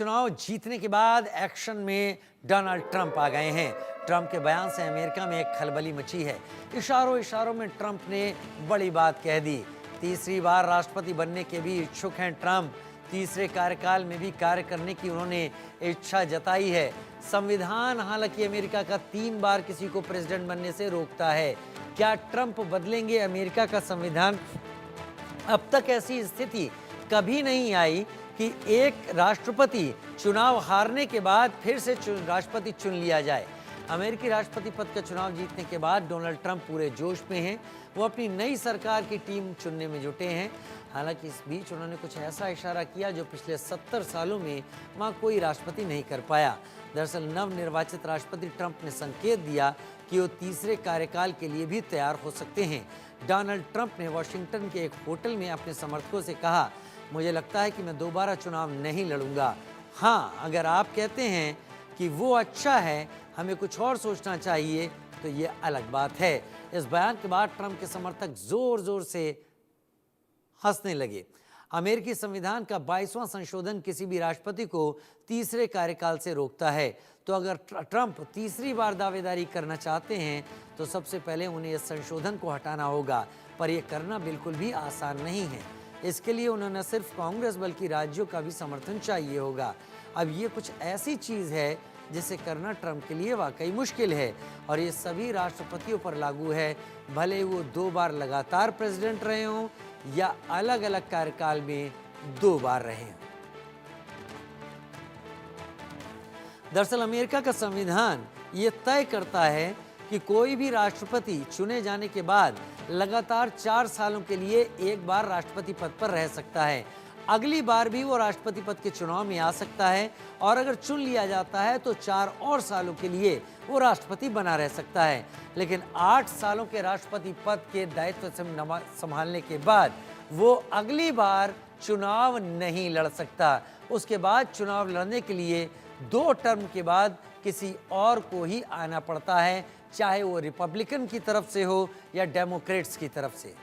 चुनाव जीतने के बाद एक्शन में डोनाल्ड ट्रंप आ गए हैं। ट्रंप के बयान से अमेरिका में एक खलबली मची है। इशारों इशारों में ट्रंप ने बड़ी बात कह दी। तीसरी बार राष्ट्रपति बनने के भी इच्छुक हैं ट्रंप। तीसरे कार्यकाल में भी कार्य करने की उन्होंने इच्छा जताई है। संविधान हालांकि अमेरिका का 3 बार किसी को प्रेसिडेंट बनने से रोकता है। क्या ट्रंप बदलेंगे अमेरिका का संविधान? अब तक ऐसी स्थिति कभी नहीं आई कि एक राष्ट्रपति चुनाव हारने के बाद फिर से राष्ट्रपति चुन लिया जाए। अमेरिकी राष्ट्रपति पद का चुनाव जीतने के बाद डोनाल्ड ट्रंप पूरे जोश में हैं। वो अपनी नई सरकार की टीम चुनने में जुटे हैं। हालांकि इस बीच उन्होंने कुछ ऐसा इशारा किया जो पिछले 70 सालों में वहाँ कोई राष्ट्रपति नहीं कर पाया। दरअसल नवनिर्वाचित राष्ट्रपति ट्रंप ने संकेत दिया कि वो तीसरे कार्यकाल के लिए भी तैयार हो सकते हैं। डोनाल्ड ट्रंप ने वाशिंगटन के एक होटल में अपने समर्थकों से कहा, मुझे लगता है कि मैं दोबारा चुनाव नहीं लड़ूंगा। हाँ, अगर आप कहते हैं कि वो अच्छा है, हमें कुछ और सोचना चाहिए, तो ये अलग बात है। इस बयान के बाद ट्रंप के समर्थक जोर जोर से हंसने लगे। अमेरिकी संविधान का 22वां संशोधन किसी भी राष्ट्रपति को तीसरे कार्यकाल से रोकता है। तो अगर ट्रंप तीसरी बार दावेदारी करना चाहते हैं तो सबसे पहले उन्हें इस संशोधन को हटाना होगा। पर यह करना बिल्कुल भी आसान नहीं है। इसके लिए उन्हें न सिर्फ कांग्रेस बल्कि राज्यों का भी समर्थन चाहिए होगा। अब ये कुछ ऐसी चीज़ है जिसे करना ट्रंप के लिए वाकई मुश्किल है और ये सभी राष्ट्रपतियों पर लागू है, भले वो 2 बार लगातार प्रेसिडेंट रहे हों या अलग अलग कार्यकाल में 2 बार रहे हों। दरअसल अमेरिका का संविधान ये तय करता है कि कोई भी राष्ट्रपति चुने जाने के बाद लगातार 4 सालों के लिए एक बार राष्ट्रपति पद पर रह सकता है। अगली बार भी वो राष्ट्रपति पद के चुनाव में आ सकता है और अगर चुन लिया जाता है तो 4 और सालों के लिए वो राष्ट्रपति बना रह सकता है। लेकिन 8 सालों के राष्ट्रपति पद के दायित्व संभालने के बाद वो अगली बार चुनाव नहीं लड़ सकता। उसके बाद चुनाव लड़ने के लिए 2 टर्म के बाद किसी और को ही आना पड़ता है, चाहे वो रिपब्लिकन की तरफ से हो या डेमोक्रेट्स की तरफ से।